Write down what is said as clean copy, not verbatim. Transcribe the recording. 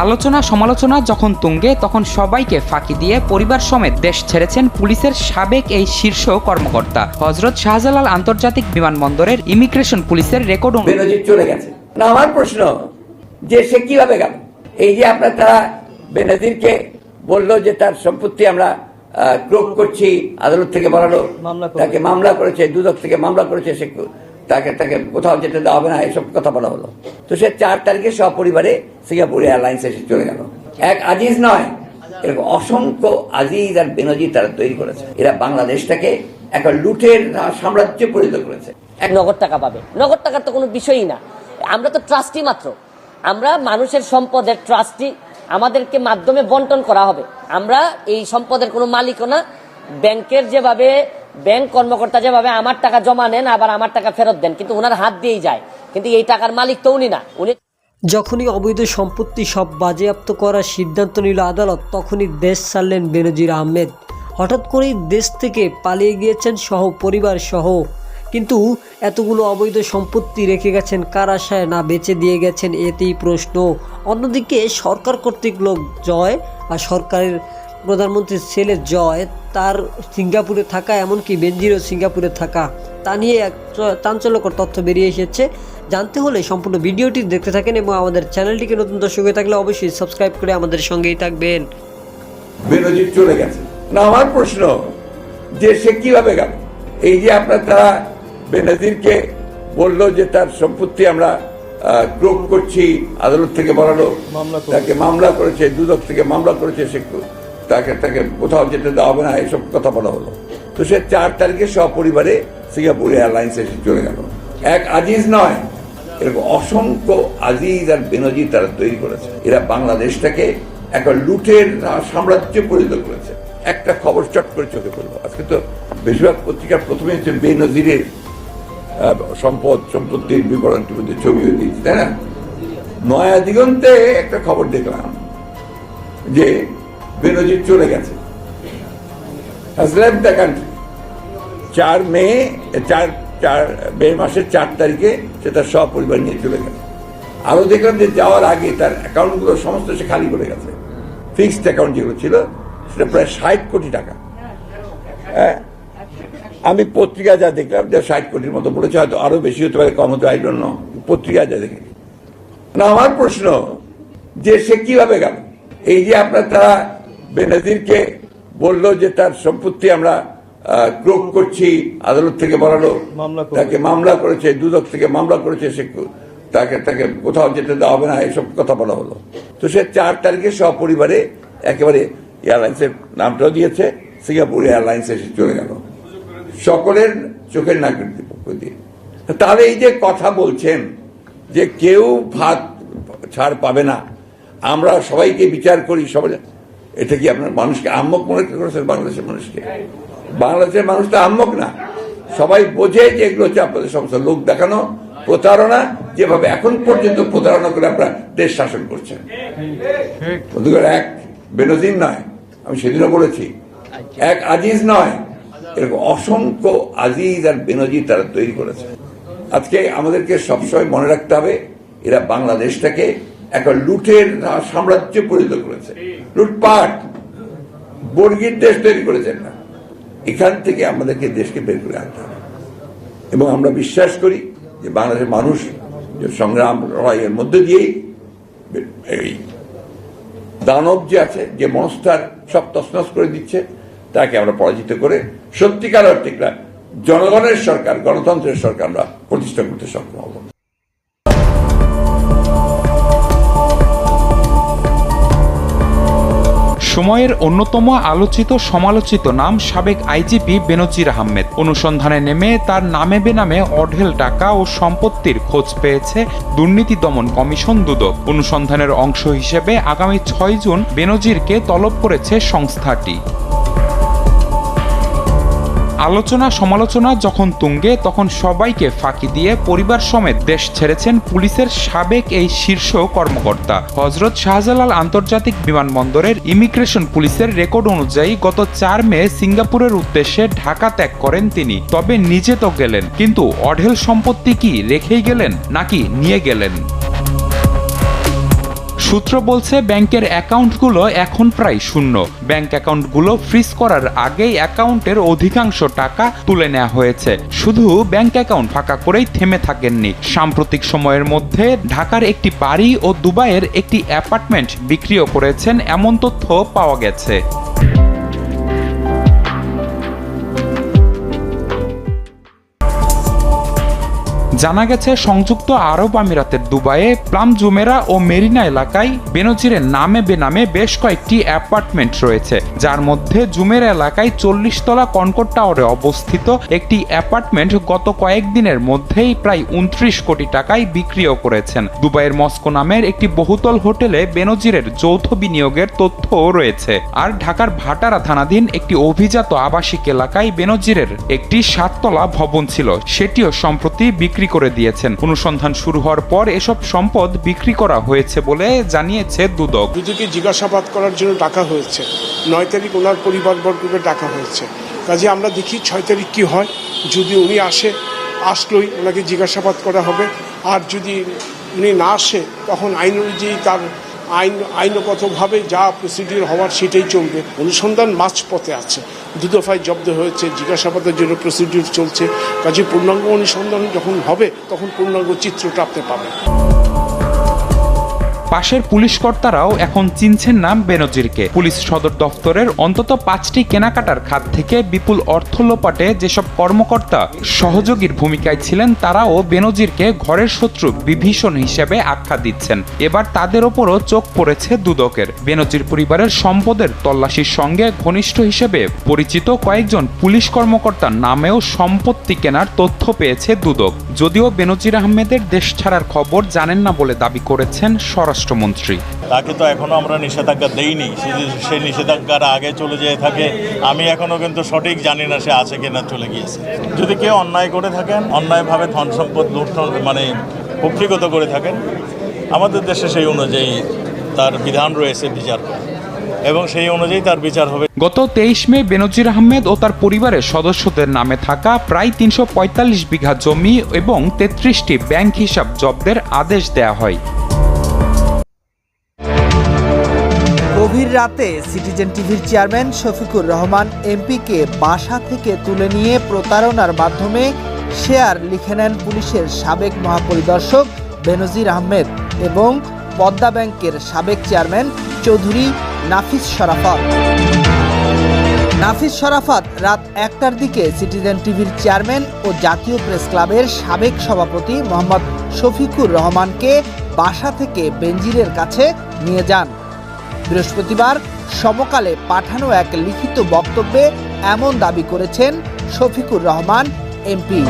আলোচনা সমালোচনা যখন তুঙ্গে তখন সবাইকে ফাঁকি দিয়ে পরিবার সমেত দেশ ছেড়েছেন পুলিশের সাবেক এই শীর্ষ কর্মকর্তা। হযরত শাহজালাল আন্তর্জাতিক বিমানবন্দরের ইমিগ্রেশন পুলিশের রেকর্ড বেনজির চলে গেছে না। আমার প্রশ্ন যে সে কিভাবে গেল? এই যে আপনার তারা বেনজিরকে বললো যে তার সম্পত্তি আমরা ক্রোক করছি, আদালত থেকে বলালো, তাকে মামলা করেছে, দুদক থেকে মামলা করেছে, সে তাকে কোথাও যেতে দেওয়া হবে না, এসব কথা বলা হলো। তো সে 4 তারিখে সপরিবারে সিঙ্গাপুর এয়ারলাইন্স এসে চলে গেল। এক আজিজ নয়, এরকম অসংখ্য আজিজ আর বেনজির তারা তৈরি করেছে। এরা বাংলাদেশটাকে একটা লুটের সাম্রাজ্যে পরিণত করেছে। নগদ টাকা পাবে, নগদ টাকার তো কোনো বিষয়ই না। আমরা তো ট্রাস্টি মাত্র, আমরা মানুষের সম্পদের ট্রাস্টি, আমাদেরকে মাধ্যমে বন্টন করা হবে। আমরা এই সম্পদের কোনো মালিকও না। ব্যাংকের যেভাবে ব্যাংক কর্মকর্তা যেভাবে আমার টাকা জমা নেন আবার আমার টাকা ফেরত দেন, কিন্তু ওনার হাত দিয়েই যায়, কিন্তু এই টাকার মালিক তো উনি না। উনি যখনই অবৈধ সম্পত্তি সব বাজেয়াপ্ত করার সিদ্ধান্ত নিল আদালত, তখনই দেশ ছাড়লেন বেনজির আহমেদ। হঠাৎ করেই দেশ থেকে পালিয়ে গিয়েছেন সহ পরিবার সহ। কিন্তু এতগুলো অবৈধ সম্পত্তি রেখে গেছেন কার আশায়, না বেচে দিয়ে গেছেন, এতেই প্রশ্ন। অন্যদিকে সরকার কর্তৃক লোক জয় আর সরকারের প্রধানমন্ত্রীর ছেলে জয়, তার সিঙ্গাপুরে থাকা, এমনকি বেনজিরও সিঙ্গাপুরে থাকা, তা নিয়ে এক চাঞ্চল্যকর তথ্য বেরিয়ে এসেছে। জানতে হলে সম্পূর্ণ ভিডিওটি দেখতে থাকেন এবং আমাদের চ্যানেলটিকে নতুন দর্শক হয়ে থাকলে অবশ্যই সাবস্ক্রাইব করে আমাদের সঙ্গেই থাকবেন। বেনজির চলে গেছে না। আমার প্রশ্ন যে সে কিভাবে গেল? এই যে আপনার তারা বেনজিরকে বললো যে তার সম্পত্তি আমরা ক্রোক করছি, আদালত থেকে বলালো, তাকে মামলা করেছে, দুদক থেকে মামলা করেছে, সে তাকে কোথাও যেতে দেওয়া হবে না, এসব কথা বলা হলো। তো সে 4 তারিখে সপরিবারে সিঙ্গাপুর এয়ারলাইন্স এসে চলে গেল। এক আজিজ নয়, এরকম অসংখ্য আজিজ আর বেনজির তারা তৈরি করেছে। এরা বাংলাদেশটাকে একটা লুটের সাম্রাজ্যে পরিণত করেছে। একটা খবর চট করে চোখে পড়লো, আজকে তো বেশিরভাগ পত্রিকার প্রথমে হচ্ছে বেনজিরের সম্পত্তির বিবরণটির মধ্যে ছবিও দিয়েছে, তাই না? নয়া দিগন্তে একটা খবর দেখলাম যে বেনজির চলে গেছে, has left the country। 4 মে মাসের 4 তারিখে সে তার সপরিবার নিয়ে চলে গেছে। আরো দেখলাম যে যাওয়ার আগে তার অ্যাকাউন্টগুলো সমস্ত সে খালি করে গেছে। ফিক্সড অ্যাকাউন্ট যেগুলো ছিল সেটা প্রায় 60 কোটি টাকা। হ্যাঁ, আমি পত্রিকা যা দেখলাম যে 60 কোটির মতো বলেছে, হয়তো আরো বেশি হতে পারে, কম হতে পারে, আই ডোন্ট নো। পত্রিকা যা দেখি না। আমার প্রশ্ন যে সে কিভাবে গেল? এই যে আপনার তারা বেনজিরকে বললো যে তার সম্পত্তি আমরা ক্রোক করছি, আদালত থেকে বলালো, তাকে মামলা করেছে, দুদক থেকে মামলা করেছে, সে তাকে কোথাও যেতে দেওয়া হবে না, এসব কথা বলা হলো। তো সে 4 তারিখে সপরিবারে একেবারে এয়ারলাইন্সের নামটাও দিয়েছে, সিঙ্গাপুর এয়ারলাইন্স এসে চলে গেল সকলের চোখের নাকৃতির পক্ষ দিয়ে। তাহলে এই যে কথা বলছেন যে কেউ ভাত ছাড় পাবে না, আমরা সবাইকে বিচার করি, সবাই, এটা কি আপনার মানুষকে আহম্মক মনে করেছেন? বাংলাদেশের মানুষকে, বাংলাদেশের মানুষ তো আহম্মক না, সবাই বোঝে যে এগুলো হচ্ছে আপনাদের সমস্ত লোক দেখানো প্রতারণা, যেভাবে এখন পর্যন্ত প্রতারণা করে আপনারা দেশ শাসন করছেন। এক বেনজির নয়, আমি সেদিনও বলেছি, এক আজিজ নয়, এরকম অসংখ্য আজিজ আর বেনজির তারা তৈরি করেছে। আজকে আমাদেরকে সবসময় মনে রাখতে হবে, এরা বাংলাদেশটাকে একটা লুটের সাম্রাজ্যে পরিণত করেছে। লুটপাট, বর্গীর দেশ তৈরি করেছেন না। এখান থেকে আমাদেরকে দেশকে বের করে আনতে হবে। এবং আমরা বিশ্বাস করি যে বাংলাদেশের মানুষ যে সংগ্রাম লড়াইয়ের মধ্যে দিয়েই এই দানব যে আছে, যে মনস্টার সব তছনছ করে দিচ্ছে, তাকে আমরা পরাজিত করে সত্যিকার অর্থে জনগণের সরকার, গণতন্ত্রের সরকার আমরা প্রতিষ্ঠা করতে সক্ষম হব। সময়ের অন্যতম আলোচিত সমালোচিত নাম সাবেক আইজিপি বেনজির আহমেদ। অনুসন্ধানে নেমে তার নামে বেনামে অঢেল টাকা ও সম্পত্তির খোঁজ পেয়েছে দুর্নীতি দমন কমিশন দুদক। অনুসন্ধানের অংশ হিসেবে আগামী 6 জুন বেনজিরকে তলব করেছে সংস্থাটি। আলোচনা সমালোচনা যখন তুঙ্গে তখন সবাইকে ফাঁকি দিয়ে পরিবার সমেত দেশ ছেড়েছেন পুলিশের সাবেক এই শীর্ষ কর্মকর্তা। হযরত শাহজালাল আন্তর্জাতিক বিমানবন্দরের ইমিগ্রেশন পুলিশের রেকর্ড অনুযায়ী গত 4 মে সিঙ্গাপুরের উদ্দেশ্যে ঢাকা ত্যাগ করেন তিনি। তবে নিজে তো গেলেন, কিন্তু অঢেল সম্পত্তি কি রেখেই গেলেন নাকি নিয়ে গেলেন? সূত্র বলছে ব্যাংকের অ্যাকাউন্টগুলো এখন প্রায় শূন্য। ব্যাংক অ্যাকাউন্টগুলো ফ্রিজ করার আগেই অ্যাকাউন্টের অধিকাংশ টাকা তুলে নেওয়া হয়েছে। শুধু ব্যাংক অ্যাকাউন্ট ফাঁকা করেই থেমে থাকেননি। সাম্প্রতিক সময়ের মধ্যে ঢাকার একটি বাড়ি ও দুবাইয়ের একটি অ্যাপার্টমেন্ট বিক্রিও করেছেন এমন তথ্য পাওয়া গেছে। জানা গেছে সংযুক্ত আরব আমিরাতের দুবাইয়ে প্লাম জুমেরা ও মেরিনা এলাকায় বেনজিরের নামে বেনামে বেশ কয়েকটি অ্যাপার্টমেন্ট রয়েছে, যার মধ্যে জুমেরা এলাকায় 40 তলা কনকর্ড টাওয়ারে অবস্থিত একটি অ্যাপার্টমেন্ট গত কয়েকদিনের মধ্যেই প্রায় 29 কোটি টাকায় বিক্রিও করেছেন। দুবাইয়ের মস্কো নামের একটি বহুতল হোটেলে বেনজিরের যৌথ বিনিয়োগের তথ্যও রয়েছে। আর ঢাকার ভাটারা থানাধীন একটি অভিজাত আবাসিক এলাকায় বেনজিরের একটি 7 তলা ভবন ছিল, সেটিও সম্প্রতি বিক্রি করে দিয়েছেন। অনুসন্ধান শুরু হওয়ার পর এসব সম্পদ বিক্রি করা হয়েছে বলে জানিয়েছে দুদক। দুদকে জিজ্ঞাসাবাদ করার জন্য ডাকা হয়েছে। 9 তারিখ ওনার পরিবারবর্গকে ডাকা হয়েছে। কাজে আমরা দেখি 6 তারিখ কি হয়। যদি উনি আসলেই ওনাকে জিজ্ঞাসাবাদ করা হবে। আর যদি উনি না আসে তখন আইন অনুযায়ী তার আইনগতভাবে যা প্রসিডিউর হওয়ার সেটাই চলবে। অনুসন্ধান মাঝপথে আছে, 2 দফায় জব্দ হয়েছে, জিজ্ঞাসাবাদের জন্য প্রসিডিউর চলছে। কাজে পূর্ণাঙ্গ অনুসন্ধান যখন হবে তখন পূর্ণাঙ্গ চিত্রটা আপনি পাবেন। পাশের পুলিশ কর্তারাও এখন চিনছেন না বেনজিরকে। পুলিশ সদর দফতরের অন্তত 5টি কেনাকাটার খাত থেকে বিপুল অর্থ লোপাটে যেসব কর্মকর্তা সহযোগীর ভূমিকায় ছিলেন, তারাও বেনজিরকে ঘরের শত্রু বিভীষণ হিসেবে আখ্যা দিচ্ছেন। এবার তাদের ওপরও চোখ পড়েছে দুদকের। বেনজির পরিবারের সম্পদের তল্লাশির সঙ্গে ঘনিষ্ঠ হিসেবে পরিচিত কয়েকজন পুলিশ কর্মকর্তার নামেও সম্পত্তি কেনার তথ্য পেয়েছে দুদক। যদিও বেনজির আহমেদের দেশ ছাড়ার খবর জানেন না বলে দাবি করেছেন স্বরাষ্ট্রমন্ত্রী। তাকে তো এখনো আমরা নিষেধাজ্ঞা দেইনি। সেই নিষেধাজ্ঞার আগে চলে যেয়ে থাকে, আমি এখনো কিন্তু সঠিক জানি না সে আছে কিনা চলে গিয়েছে। যদি কেউ অন্যায় করে থাকেন, অন্যায়ভাবে ধন সম্পদ লুণ্ঠন কক্ষিগত করে থাকেন, আমাদের দেশে সেই অনুযায়ী তার বিধান রয়েছে বিচার করা, এবং সেই অনুযায়ী তার বিচার হবে। গত 23 মে বেনজির আহমেদ ও তার পরিবারের সদস্যদের নামে থাকা প্রায় 345 বিঘা জমি এবং 33টি ব্যাংক হিসাব জব্দের আদেশ দেয়া হয়। গভীর রাতে সিটিজেন টিভির চেয়ারম্যান শফিকুর রহমান এমপিকে বাসা থেকে তুলে নিয়ে প্রতারণার মাধ্যমে শেয়ার লিখে নেন পুলিশের সাবেক মহাপরিদর্শক বেনজির আহমেদ এবং পদ্মা ব্যাংকের সাবেক চেয়ারম্যান চৌধুরী নাফিস শরাফত। নাফিস শরাফত রাত 1টার দিকে সিটিজেন টিভির চেয়ারম্যান ও জাতীয় প্রেস ক্লাবের সাবেক সভাপতি মোহাম্মদ শফিকুর রহমানকে বাসা থেকে বেনজিরের কাছে নিয়ে যান। বৃহস্পতিবার সমকালে পাঠানো এক লিখিত বক্তব্যে এমন দাবি করেছেন শফিকুর রহমান এমপি।